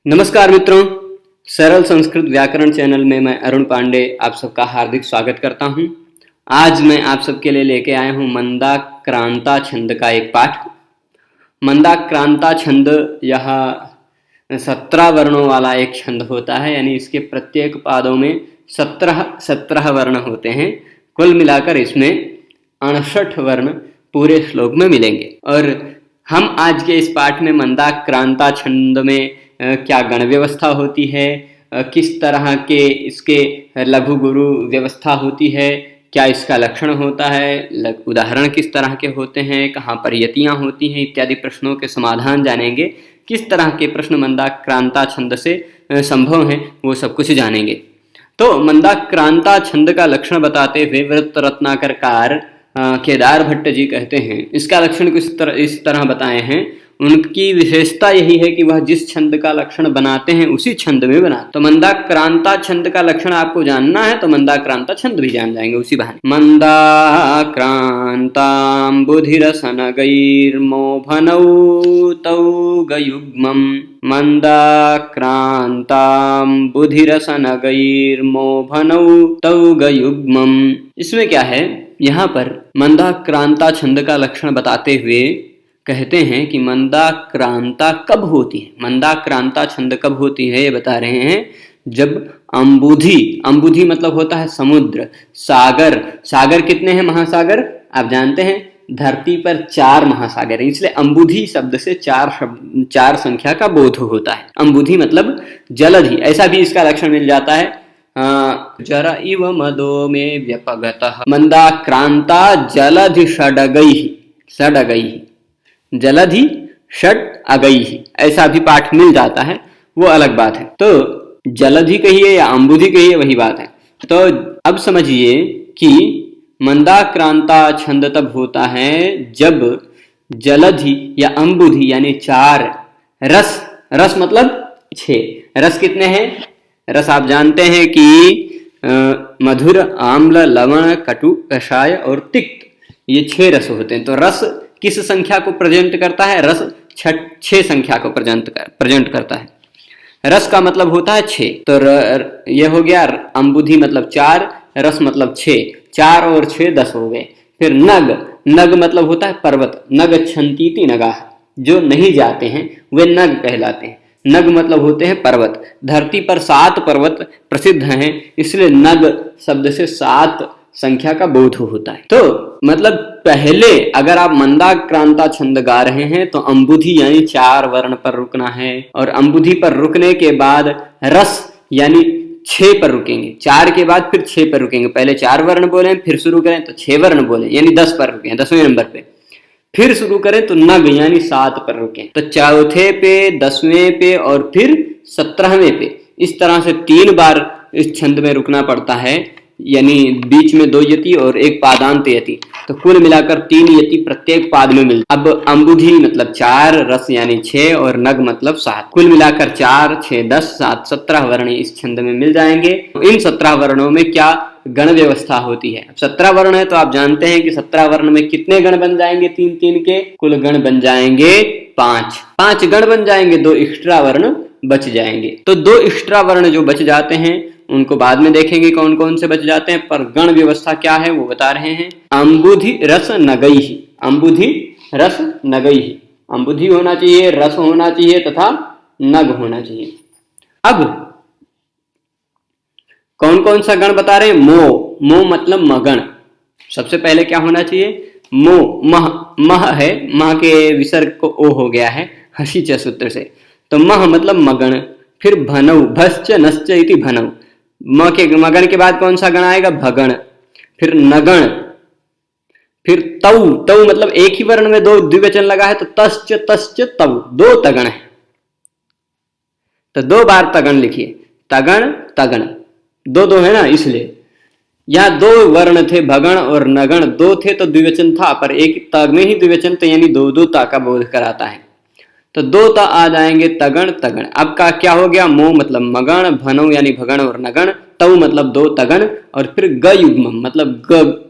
नमस्कार मित्रों, सरल संस्कृत व्याकरण चैनल में मैं अरुण पांडे आप सबका हार्दिक स्वागत करता हूं। आज मैं आप सबके लिए लेके आया हूं मंदाक्रांता छंद का एक पाठ। मंदाक्रांता छंद यह 17 वर्णों वाला एक छंद होता है, यानी इसके प्रत्येक पादों में 17 वर्ण होते हैं। कुल मिलाकर इसमें 68 वर्ण पूरे श्लोक में मिलेंगे। और हम आज के इस पाठ में मंदाक्रांता छंद में क्या गण व्यवस्था होती है, किस तरह के इसके लघु गुरु व्यवस्था होती है, क्या इसका लक्षण होता है, उदाहरण किस तरह के होते हैं, कहाँ पर यतियाँ होती हैं, इत्यादि प्रश्नों के समाधान जानेंगे। किस तरह के प्रश्न मंदाक्रांता छंद से संभव हैं वो सब कुछ जानेंगे। तो मंदाक्रांता छंद का लक्षण बताते हुए वृत्त रत्नाकरकार केदार भट्ट जी कहते हैं, इसका लक्षण इस तरह बताए हैं। उनकी विशेषता यही है कि वह जिस छंद का लक्षण बनाते हैं उसी छंद में बनाते। तो मंदाक्रांता छंद का लक्षण आपको जानना है तो मंदाक्रांता छंद भी जान जाएंगे उसी बहाने। मंदाक्रांतां बुधिरसनगैर्मोभनौ तौ गयुग्मम्। मंदाक्रांतां बुधिरसनगैर्मोभनौ तौ गयुग्मम्। इसमें क्या है, यहाँ पर मंदाक्रांता छंद का लक्षण बताते हुए कहते हैं कि मंदाक्रांता कब होती है। मंदाक्रांता छंद कब होती है ये बता रहे हैं, जब अंबुधि मतलब होता है समुद्र, सागर कितने हैं महासागर आप जानते हैं, धरती पर 4 महासागर है, इसलिए अंबुधि शब्द से 4 संख्या का बोध होता है। अंबुधि मतलब जलधि, ऐसा भी इसका लक्षण मिल जाता है। जरा इव मदो में व्यपगतः मंदाक्रांता जलधि षडगैः जलधि षड अगैहि, ऐसा भी पाठ मिल जाता है, वो अलग बात है। तो जलधि कहिए या अंबुधि कहिए वही बात है। तो अब समझिए कि मंदाक्रांता छंद तब होता है जब जलधि या अंबुधि यानी 4 रस मतलब 6 रस कितने हैं, रस आप जानते हैं कि मधुर, आम्ल, लवण, कटु, कषाय और तिक्त, ये 6 रस होते हैं। तो रस किस संख्या को प्रेजेंट करता है, रस 6 संख्या को प्रेजेंट करता है। रस का मतलब होता है 6। तो यह हो गया अंबुधि मतलब 4, रस मतलब 6, 4 और 6 10 हो गए। फिर नग मतलब होता है पर्वत, नग छंतीति नगाः, जो नहीं जाते हैं वे नग कहलाते हैं। नग मतलब होते हैं पर्वत, धरती पर 7 पर्वत प्रसिद्ध हैं, इसलिए नग शब्द से 7 संख्या का बोध होता है। तो मतलब पहले अगर आप मंदाक्रांता छंद गा रहे हैं तो अंबुधि यानी 4 वर्ण पर रुकना है, और अंबुधि पर रुकने के बाद रस यानी 6 पर रुकेंगे, 4 के बाद फिर 6 पर रुकेंगे। पहले 4 वर्ण बोले फिर शुरू करें तो 6 वर्ण बोले यानी 10 पर रुके, 10वें नंबर पे। फिर शुरू करें तो नग यानी 7 पर रुके, तो चौथे पे, 10वें पे और फिर 17वें पे। इस तरह से 3 बार इस छंद में रुकना पड़ता है, यानी बीच में 2 यति और 1 पादांत यति, तो कुल मिलाकर 3 यति प्रत्येक पाद में मिलती। अब अंबुधि मतलब 4, रस यानी 6 और नग मतलब 7, कुल मिलाकर 4, 6, 10, 7, 17 वर्ण इस छंद में मिल जाएंगे। तो इन 17 वर्णों में क्या गण व्यवस्था होती है। अब 17 वर्ण है तो आप जानते हैं कि 17 वर्ण में कितने गण बन जाएंगे, 3-3 के कुल गण बन जाएंगे 5 गण बन जाएंगे, 2 एक्स्ट्रा वर्ण बच जाएंगे। तो 2 एक्स्ट्रा वर्ण जो बच जाते हैं उनको बाद में देखेंगे कौन कौन से बच जाते हैं, पर गण व्यवस्था क्या है वो बता रहे हैं। अंबुधि रस नगैहि, अंबुधि रस नगैहि, अंबुधि होना चाहिए, रस होना चाहिए तथा नग होना चाहिए। अब कौन कौन सा गण बता रहे हैं, मो मतलब मगण। सबसे पहले क्या होना चाहिए, मह है, मह के विसर्ग को ओ हो गया है हसी च सूत्र से, तो मह मतलब मगण। फिर भनौ, भश्च नश्च इति भनौ, मगण के बाद कौन सा गण आएगा, भगण। फिर नगण, फिर तौ मतलब एक ही वर्ण में 2 द्विवचन लगा है तो तश्च तौ, 2 तगण है, तो 2 बार तगण लिखिए, तगण 2 है ना, इसलिए यहाँ 2 वर्ण थे, भगण और नगण 2 थे तो द्विवचन था, पर एक तग में ही द्विवचन तो यानी 2 ता का बोध कराता है, तो 2 ता आ जाएंगे, तगण। अब का क्या हो गया, मो मतलब मगण, भनौ यानी भगण और नगण, तौ मतलब 2 तगण, और फिर ग युग्म मतलब ग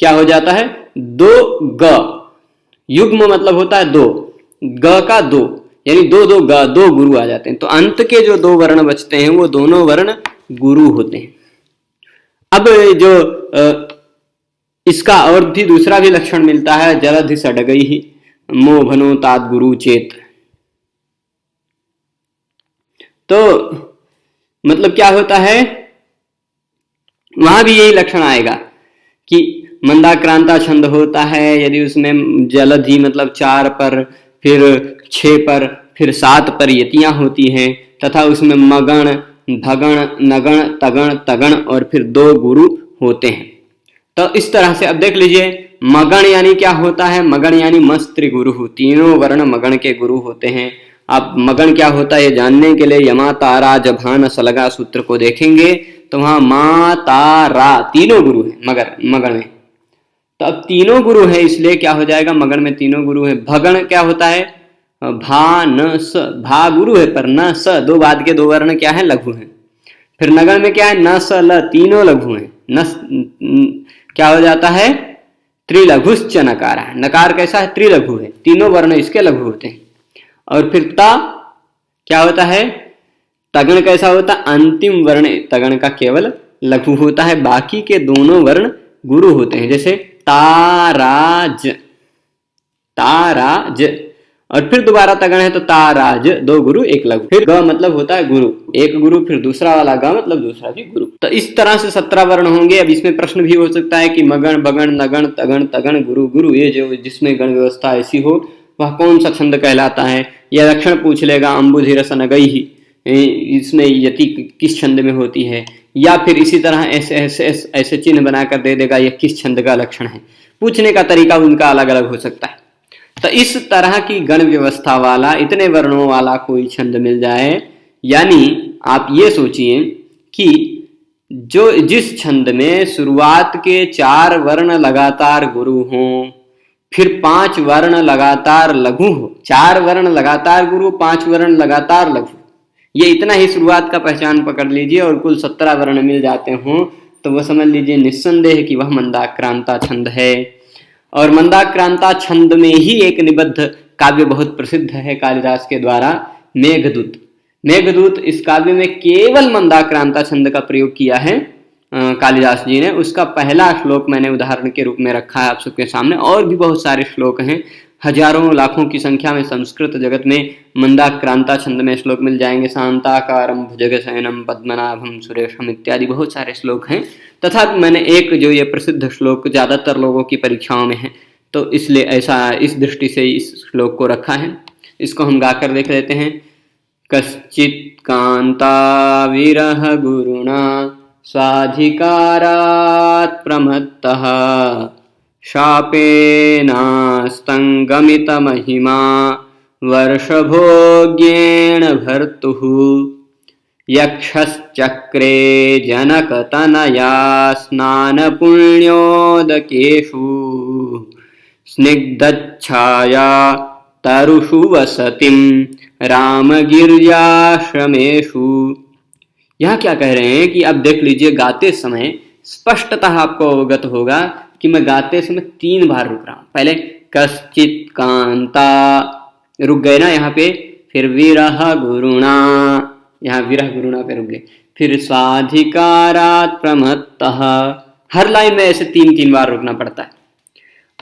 क्या हो जाता है, 2 ग, युग्म मतलब होता है 2, ग का 2, यानी दो गुरु आ जाते हैं। तो अंत के जो दो वर्ण बचते हैं वो दोनों वर्ण गुरु होते हैं। अब जो इसका और भी दूसरा भी लक्षण मिलता है, जलधि सडगई ही मोभनो तात गुरु चेत। तो मतलब क्या होता है, वहां भी यही लक्षण आएगा कि मंदाक्रांता छंद होता है, यदि उसमें जलधि मतलब 4 पर, फिर 6 पर, फिर 7 पर यतियां होती हैं, तथा उसमें मगण, भगण, नगण, तगण, तगण और फिर 2 गुरु होते हैं। तो इस तरह से अब देख लीजिए, मगण यानी क्या होता है, मगण यानी मस्त्री गुरु, तीनों वर्ण मगण के गुरु होते हैं। आप मगण क्या होता है जानने के लिए यमा तारा जभान सलगा सूत्र को देखेंगे तो वहां मा तारा तीनों गुरु है मगण में। तो अब तीनों गुरु है, इसलिए क्या हो जाएगा, मगण में तीनों गुरु है। भगण क्या होता है, भा न स, भा गुरु है पर न स, 2 बाद के 2 वर्ण क्या है, लघु है। फिर नगण में क्या है, न स ल, तीनों लघु है। न क्या हो जाता है, त्रिलघुश्च नकार है। नकार कैसा है, त्रिलघु है, तीनों वर्ण इसके लघु होते हैं। और फिर ता क्या होता है, तगण कैसा होता है, अंतिम वर्ण तगण का केवल लघु होता है, बाकी के दोनों वर्ण गुरु होते हैं। जैसे ताराज, ताराज, और फिर दोबारा तगण है तो ताराज, 2 गुरु 1 लघु। फिर ग मतलब होता है गुरु, 1 गुरु, फिर दूसरा वाला ग मतलब दूसरा भी गुरु। तो इस तरह से 17 वर्ण होंगे। अब इसमें प्रश्न भी हो सकता है कि मगण, बगण, नगण, तगण, तगण, गुरु, गुरु, ये जो जिसमें गण व्यवस्था ऐसी हो वह कौन सा छंद कहलाता है। यह लक्षण पूछ लेगा, अंबुधि रस नगई ही, इसमें यति किस छंद में होती है, या फिर इसी तरह ऐसे चिन्ह बनाकर दे देगा यह किस छंद का लक्षण है। पूछने का तरीका उनका अलग अलग हो सकता है। तो इस तरह की गण व्यवस्था वाला, इतने वर्णों वाला कोई छंद मिल जाए, यानी आप ये सोचिए कि जो जिस छंद में शुरुआत के 4 वर्ण लगातार गुरु हों, फिर 5 वर्ण लगातार लघु हो, 4 वर्ण लगातार गुरु, 5 वर्ण लगातार लघु, ये इतना ही शुरुआत का पहचान पकड़ लीजिए और कुल 17 वर्ण मिल जाते हों तो वह समझ लीजिए निस्संदेह कि वह मंदाक्रांता छंद है। और मंदाक्रांता छंद में ही एक निबद्ध काव्य बहुत प्रसिद्ध है कालिदास के द्वारा, मेघदूत। मेघदूत इस काव्य में केवल मंदाक्रांता छंद का प्रयोग किया है कालिदास जी ने। उसका पहला श्लोक मैंने उदाहरण के रूप में रखा है आप सबके सामने, और भी बहुत सारे श्लोक हैं, हजारों लाखों की संख्या में संस्कृत जगत में मंदाक्रांता छंद में श्लोक मिल जाएंगे। शांताकारं भुजगशयनं पद्मनाभं सुरेशम इत्यादि बहुत सारे श्लोक हैं। तथा मैंने एक जो ये प्रसिद्ध श्लोक ज्यादातर लोगों की परीक्षाओं में है तो इसलिए ऐसा इस दृष्टि से इस श्लोक को रखा है। इसको हम गाकर देख लेते हैं। कश्चित् कांता विरह गुरुणा स्वाधिकारात् प्रमत्तः शापेनास्तंगमितमहिमा वर्षभोग्येन भर्तुः यक्षश्चक्रे जनकतनया स्नानपुण्योदकेषु स्निग्धच्छाया तरुषु वसतिं रामगिर्याश्रमेषु। यहाँ क्या कह रहे हैं कि अब देख लीजिए, गाते समय स्पष्टतः आपको अवगत होगा कि मैं गाते समय 3 बार रुक रहा हूं। पहले कश्चित् कांता रुक गए ना यहाँ पे, फिर विरह गुरुणा, यहाँ विरह गुरुणा पे रुक गए, फिर स्वाधिकारात् प्रमत्तः, हर लाइन में ऐसे 3-3 बार रुकना पड़ता है।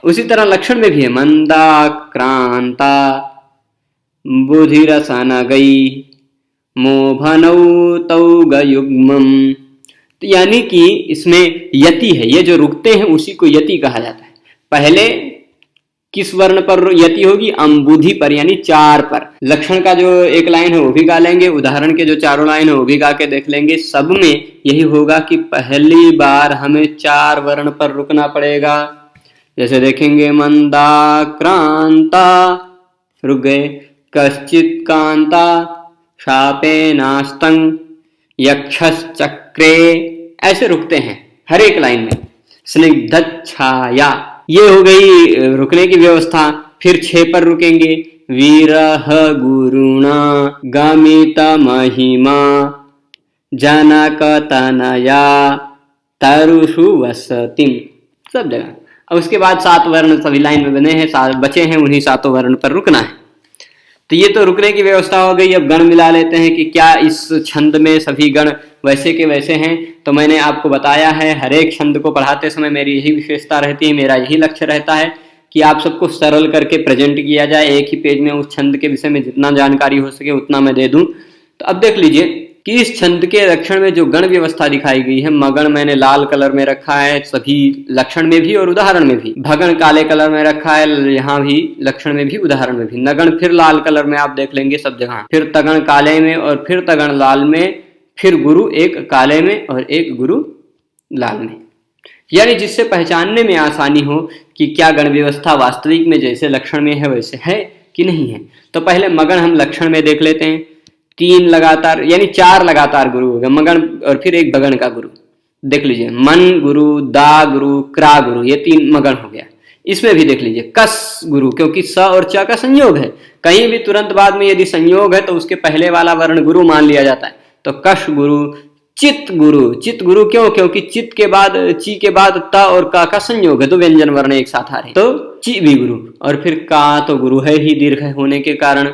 उसी तरह लक्षण में भी है, मंदाक्रांता बुधिरसनगई मोभनौ तौगयुग्मम्। तो यानी कि इसमें यति है, ये जो रुकते हैं उसी को यति कहा जाता है। पहले किस वर्ण पर यति होगी, अंबुधि पर, यानी 4 पर। लक्षण का जो एक लाइन है वो भी गा लेंगे, उदाहरण के जो 4 लाइन है वो भी गा के देख लेंगे। सब में यही होगा कि पहली बार हमें 4 वर्ण पर रुकना पड़ेगा। जैसे देखेंगे, मंदाक्रांता रुक गए, कश्चित् कांता शापेनास्तं यक्षश्चक्रे, ऐसे रुकते हैं हर एक लाइन में। स्निग्धच्छाया, ये हो गई रुकने की व्यवस्था। फिर 6 पर रुकेंगे, विरह गुरुणा गमित महिमा जनकतनया तरुषु वसतिं, सब जगह। अब उसके बाद 7 वर्ण सभी लाइन में बने हैं, बचे हैं, उन्हीं 7 वर्ण पर रुकना है। तो ये तो रुकने की व्यवस्था हो गई। अब गण मिला लेते हैं कि क्या इस छंद में सभी गण वैसे के वैसे हैं। तो मैंने आपको बताया है, हर एक छंद को पढ़ाते समय मेरी यही विशेषता रहती है, मेरा यही लक्ष्य रहता है कि आप सबको सरल करके प्रेजेंट किया जाए। एक ही पेज में उस छंद के विषय में जितना जानकारी हो सके उतना मैं दे दूं। तो अब देख लीजिए कि इस छंद के लक्षण में जो गण व्यवस्था दिखाई गई है, मगण मैंने लाल कलर में रखा है सभी लक्षण में भी और उदाहरण में भी, भगण काले कलर में रखा है यहाँ भी लक्षण में भी उदाहरण में भी, नगण फिर लाल कलर में आप देख लेंगे सब जगह, फिर तगण काले में और फिर तगण लाल में, फिर गुरु एक काले में और एक गुरु लाल में, यानी जिससे पहचानने में आसानी हो कि क्या गण व्यवस्था वास्तविक में जैसे लक्षण में है वैसे है कि नहीं है। तो पहले मगण हम लक्षण में देख लेते हैं। 3 लगातार यानी 4 लगातार गुरु हो गए, मगण और फिर एक भगण का गुरु। देख लीजिए मन गुरु, दा गुरु, क्रा गुरु, ये 3 मगण हो गया। इसमें भी देख लीजिए कस गुरु, क्योंकि स और च का संयोग है, कहीं भी तुरंत बाद में यदि संयोग है तो उसके पहले वाला वर्ण गुरु मान लिया जाता है। तो कश गुरु, चित गुरु, चित गुरु क्यों, क्योंकि चित के बाद ची के बाद त और का संयोग है, तो व्यंजन वर्ण एक साथ आ रहे, तो ची भी गुरु। और फिर का तो गुरु है ही दीर्घ होने के कारण,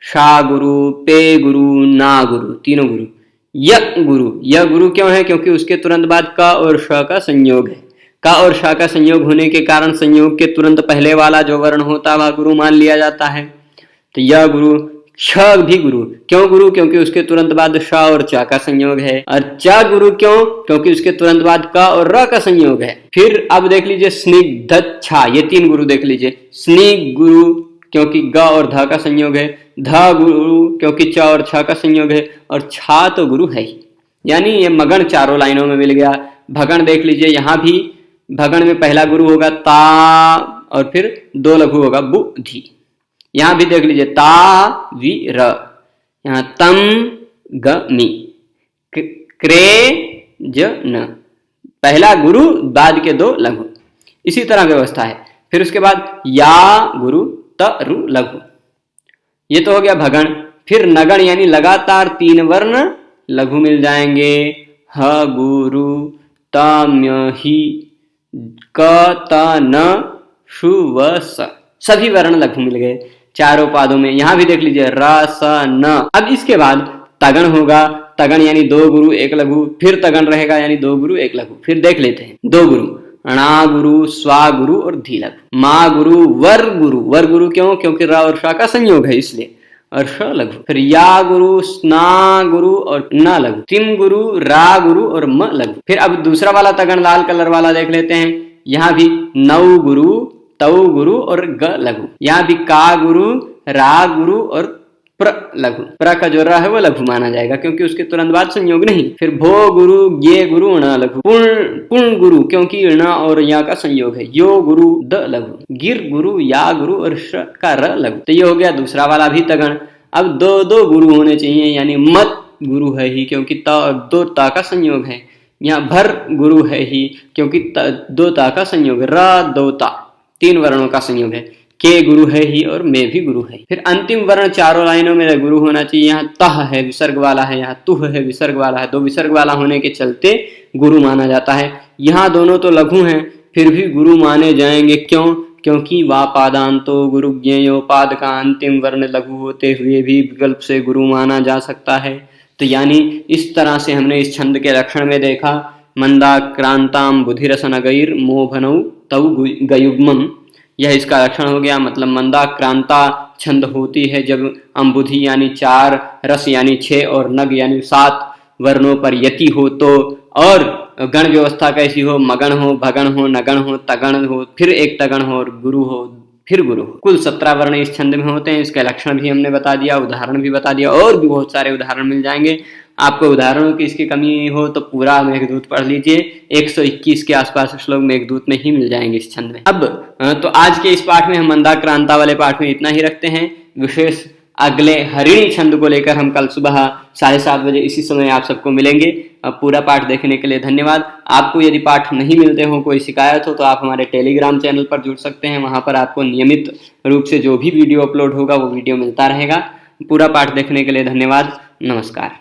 शा गुरु, पे गुरु, ना गुरु, तीनों गुरु। य गुरु, यह गुरु क्यों है, क्योंकि उसके तुरंत बाद का और श का संयोग है, का और शा का संयोग होने के कारण संयोग के तुरंत पहले वाला जो वर्ण होता है वह गुरु मान लिया जाता है। तो यह गुरु, श भी गुरु क्यों गुरु, क्योंकि उसके तुरंत बाद श और च का संयोग है। और च गुरु क्यों, क्योंकि उसके तुरंत बाद क और र का संयोग है। फिर अब देख लीजिए स्निग्धच्छा, ये 3 गुरु देख लीजिए। स्निग गुरु क्योंकि ग और ध का संयोग है, ध गुरु क्योंकि च और छ का संयोग है, और छा तो गुरु है ही, यानी ये मगण चारों लाइनों में मिल गया। भगण देख लीजिए, यहाँ भी भगण में पहला गुरु होगा ता और फिर 2 लघु होगा बुद्धि। यहाँ भी देख लीजिए ता वि र, यहाँ तम ग मी, क्रे ज न, पहला गुरु बाद के 2 लघु, इसी तरह व्यवस्था है। फिर उसके बाद या गुरु त रु लघु, ये तो हो गया भगण। फिर नगण यानी लगातार 3 वर्ण लघु मिल जाएंगे, ह गुरु त म्य ही, क त न शु व स, सभी वर्ण लघु मिल गए चारों पादों में। यहां भी देख लीजिए र स न। अब इसके बाद तगण होगा, तगण यानी 2 गुरु 1 लघु, फिर तगण रहेगा यानी 2 गुरु 1 लघु। फिर देख लेते हैं 2 गुरु, णा गुरु, स्वा गुरु और धी लघु। मा गुरु, वर गुरु, वर गुरु क्यों, क्योंकि र और श का संयोग है इसलिए, और श लघु। फिर या गुरु, स्ना गुरु और न लघु, तिम गुरु, रा गुरु और म लघु। फिर अब दूसरा वाला तगण लाल कलर वाला देख लेते हैं। यहाँ भी नौ गुरु, तौ गुरु और ग लघु। यहाँ भी का गुरु, रा गुरु और प्र लघु। प्र का जो र है वो लघु माना जाएगा क्योंकि उसके तुरंत बाद संयोग नहीं। फिर भो गुरु, ये गुरु, ण लघु। पुण गुरु क्योंकि ण और या का संयोग है, यो गुरु, द लघु। गिर गुरु, या गुरु और श का र लघु। तो ये हो गया दूसरा वाला भी तगण। अब 2 गुरु होने चाहिए, यानी मत गुरु है ही क्योंकि त और 2 ता का संयोग है। यहाँ भर गुरु है ही क्योंकि 2 ता का संयोग है, र 2 ता 3 वर्णों का संयोग है। के गुरु है ही और मैं भी गुरु है। फिर अंतिम वर्ण चारों लाइनों में गुरु होना चाहिए। यहाँ तह है विसर्ग वाला है, यहाँ तुह है विसर्ग वाला है, 2 विसर्ग वाला होने के चलते गुरु माना जाता है। यहाँ दोनों तो लघु हैं फिर भी गुरु माने जाएंगे, क्यों, क्योंकि वा पादांतो गुरु ज्ञेयो, पाद का अंतिम वर्ण लघु होते हुए भी विकल्प से गुरु माना जा सकता है। तो यानी इस तरह से हमने इस छंद के लक्षण में देखा, मंदाक्रांताम बुधिरसनगैर मोभनौ तौ गयुग्मम, यह इसका लक्षण हो गया। मतलब मंदाक्रांता छंद होती है जब अम्बुधि यानी 4, रस यानी 6 और नग यानी 7 वर्णों पर यति हो तो, और गण व्यवस्था कैसी हो, मगण हो, भगण हो, नगण हो, तगण हो, फिर एक तगण हो और गुरु हो, फिर गुरु हो। कुल 17 वर्ण इस छंद में होते हैं। इसका लक्षण भी हमने बता दिया, उदाहरण भी बता दिया, और भी बहुत सारे उदाहरण मिल जाएंगे। आपको उदाहरणों की इसकी कमी हो तो पूरा मेघदूत पढ़ लीजिए, 121 के आसपास श्लोक मेघदूत में ही मिल जाएंगे इस छंद में। अब तो आज के इस पाठ में हम मंदाक्रांता वाले पाठ में इतना ही रखते हैं। विशेष अगले हरिणी छंद को लेकर हम कल सुबह 7:30 बजे इसी समय आप सबको मिलेंगे। पूरा पाठ देखने के लिए धन्यवाद। आपको यदि पाठ नहीं मिलते हो, कोई शिकायत हो, तो आप हमारे टेलीग्राम चैनल पर जुड़ सकते हैं। वहां पर आपको नियमित रूप से जो भी वीडियो अपलोड होगा वो वीडियो मिलता रहेगा। पूरा पाठ देखने के लिए धन्यवाद। नमस्कार।